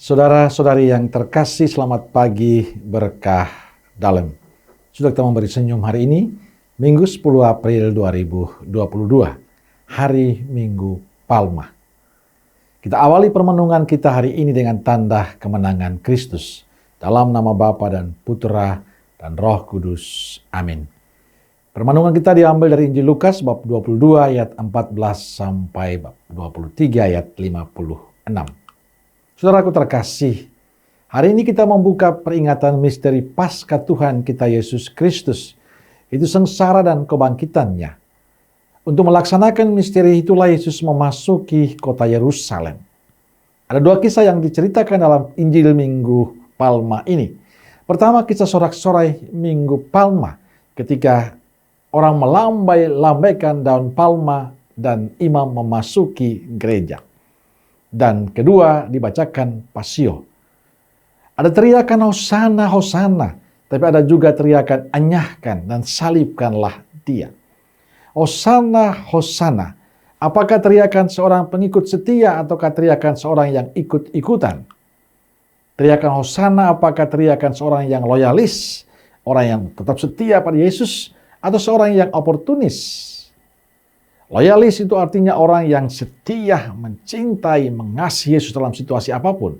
Saudara-saudari yang terkasih, selamat pagi berkah dalam. Sudah kita memberi senyum hari ini, Minggu 10 April 2022, hari Minggu Palma. Kita awali permenungan kita hari ini dengan tanda kemenangan Kristus. Dalam nama Bapa dan Putra dan Roh Kudus. Amin. Permenungan kita diambil dari Injil Lukas bab 22 ayat 14 sampai bab 23 ayat 56. Saudaraku terkasih, hari ini kita membuka peringatan misteri Paskah Tuhan kita Yesus Kristus. Itu sengsara dan kebangkitannya. Untuk melaksanakan misteri itulah Yesus memasuki kota Yerusalem. Ada dua kisah yang diceritakan dalam Injil Minggu Palma ini. Pertama, kisah sorak-sorai Minggu Palma ketika orang melambai-lambaikan daun palma dan imam memasuki gereja. Dan kedua dibacakan Pasio. Ada teriakan Hosana, Hosana. Tapi ada juga teriakan anyahkan dan salibkanlah dia. Hosana, Hosana. Apakah teriakan seorang pengikut setia ataukah teriakan seorang yang ikut-ikutan? Teriakan Hosana apakah teriakan seorang yang loyalis? Orang yang tetap setia pada Yesus? Atau seorang yang oportunis? Loyalis itu artinya orang yang setia, mencintai, mengasihi Yesus dalam situasi apapun.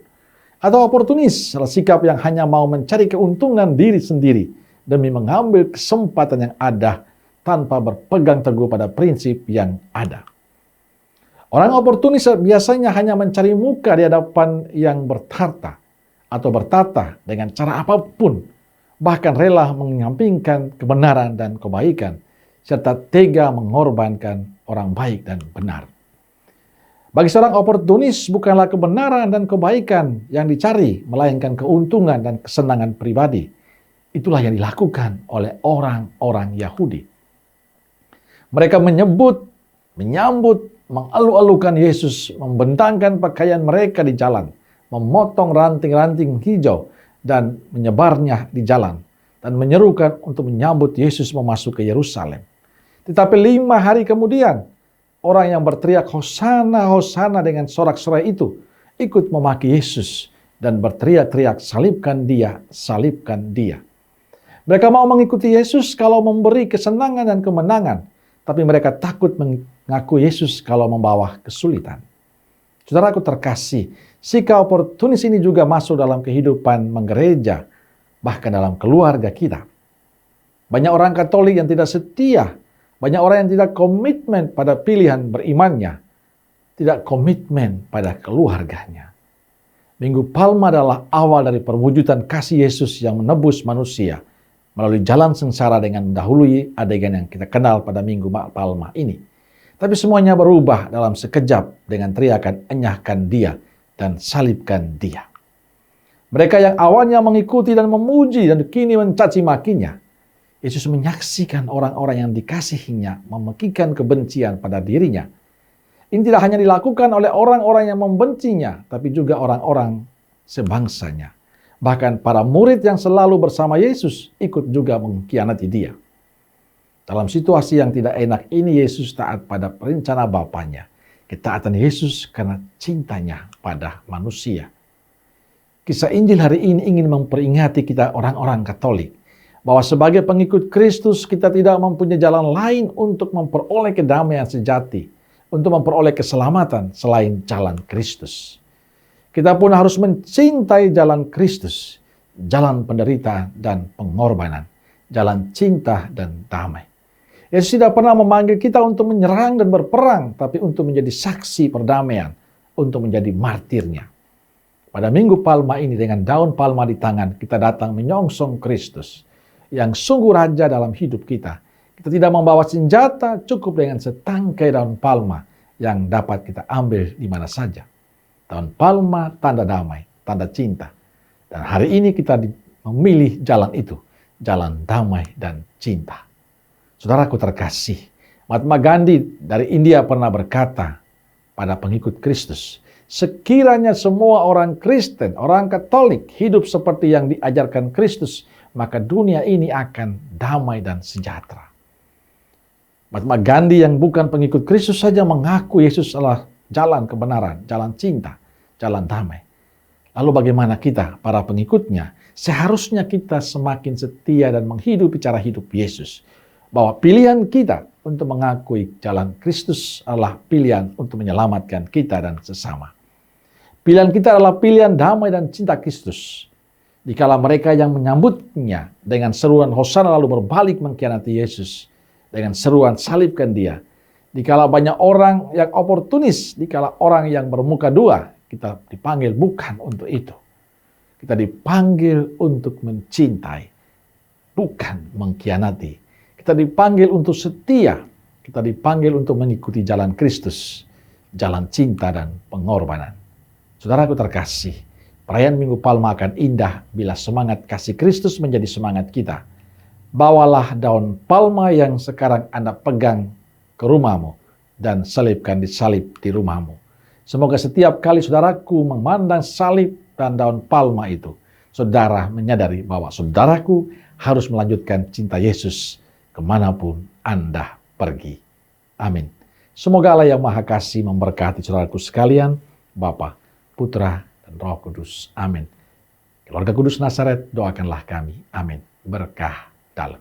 Atau oportunis, adalah sikap yang hanya mau mencari keuntungan diri sendiri demi mengambil kesempatan yang ada tanpa berpegang teguh pada prinsip yang ada. Orang oportunis biasanya hanya mencari muka di hadapan yang bertarta atau bertata dengan cara apapun, bahkan rela menyampingkan kebenaran dan kebaikan, serta tega mengorbankan orang baik dan benar. Bagi seorang oportunis, bukanlah kebenaran dan kebaikan yang dicari, melainkan keuntungan dan kesenangan pribadi. Itulah yang dilakukan oleh orang-orang Yahudi. Mereka menyambut, mengalu-alukan Yesus, membentangkan pakaian mereka di jalan, memotong ranting-ranting hijau dan menyebarnya di jalan, dan menyerukan untuk menyambut Yesus memasuki Yerusalem. Tetapi 5 hari kemudian, orang yang berteriak Hosana, Hosana dengan sorak-sorai itu ikut memaki Yesus dan berteriak-teriak, salibkan dia, salibkan dia. Mereka mau mengikuti Yesus kalau memberi kesenangan dan kemenangan, tapi mereka takut mengaku Yesus kalau membawa kesulitan. Saudaraku terkasih, sikap oportunis ini juga masuk dalam kehidupan menggereja, bahkan dalam keluarga kita. Banyak orang Katolik yang tidak setia, banyak orang yang tidak komitmen pada pilihan berimannya, tidak komitmen pada keluarganya. Minggu Palma adalah awal dari perwujudan kasih Yesus yang menebus manusia melalui jalan sengsara dengan mendahului adegan yang kita kenal pada Minggu Palma ini. Tapi semuanya berubah dalam sekejap dengan teriakan enyahkan dia dan salibkan dia. Mereka yang awalnya mengikuti dan memuji dan kini mencaci makinya, Yesus menyaksikan orang-orang yang dikasihinya memekikan kebencian pada dirinya. Ini tidak hanya dilakukan oleh orang-orang yang membencinya, tapi juga orang-orang sebangsanya. Bahkan para murid yang selalu bersama Yesus ikut juga mengkhianati dia. Dalam situasi yang tidak enak ini, Yesus taat pada rencana Bapanya. Ketaatan Yesus karena cintanya pada manusia. Kisah Injil hari ini ingin memperingati kita orang-orang Katolik, bahwa sebagai pengikut Kristus kita tidak mempunyai jalan lain untuk memperoleh kedamaian sejati, untuk memperoleh keselamatan selain jalan Kristus. Kita pun harus mencintai jalan Kristus, jalan penderitaan dan pengorbanan, jalan cinta dan damai. Yesus tidak pernah memanggil kita untuk menyerang dan berperang, tapi untuk menjadi saksi perdamaian, untuk menjadi martirnya. Pada Minggu Palma ini dengan daun palma di tangan, kita datang menyongsong Kristus yang sungguh raja dalam hidup kita. Kita tidak membawa senjata, cukup dengan setangkai daun palma yang dapat kita ambil di mana saja. Daun palma tanda damai, tanda cinta. Dan hari ini kita memilih jalan itu, jalan damai dan cinta. Saudaraku terkasih, Mahatma Gandhi dari India pernah berkata pada pengikut Kristus, sekiranya semua orang Kristen, orang Katolik hidup seperti yang diajarkan Kristus, maka dunia ini akan damai dan sejahtera. Mahatma Gandhi yang bukan pengikut Kristus saja mengaku Yesus adalah jalan kebenaran, jalan cinta, jalan damai. Lalu bagaimana kita, para pengikutnya? Seharusnya kita semakin setia dan menghidupi cara hidup Yesus. Bahwa pilihan kita untuk mengakui jalan Kristus adalah pilihan untuk menyelamatkan kita dan sesama. Pilihan kita adalah pilihan damai dan cinta Kristus. Dikala mereka yang menyambutnya dengan seruan Hosana lalu berbalik mengkhianati Yesus dengan seruan salibkan dia. Dikala banyak orang yang oportunis, dikala orang yang bermuka dua, kita dipanggil bukan untuk itu. Kita dipanggil untuk mencintai, bukan mengkhianati. Kita dipanggil untuk setia. Kita dipanggil untuk mengikuti jalan Kristus, jalan cinta dan pengorbanan. Saudaraku terkasih, perayaan Minggu Palma akan indah bila semangat kasih Kristus menjadi semangat kita. Bawalah daun palma yang sekarang Anda pegang ke rumahmu dan selipkan di salib di rumahmu. Semoga setiap kali saudaraku memandang salib dan daun palma itu, saudara menyadari bahwa saudaraku harus melanjutkan cinta Yesus kemanapun Anda pergi. Amin. Semoga Allah yang Maha Kasih memberkati saudaraku sekalian, Bapa, Putra, dan Roh Kudus. Amin. Keluarga Kudus Nazaret, doakanlah kami. Amin. Berkah dalam.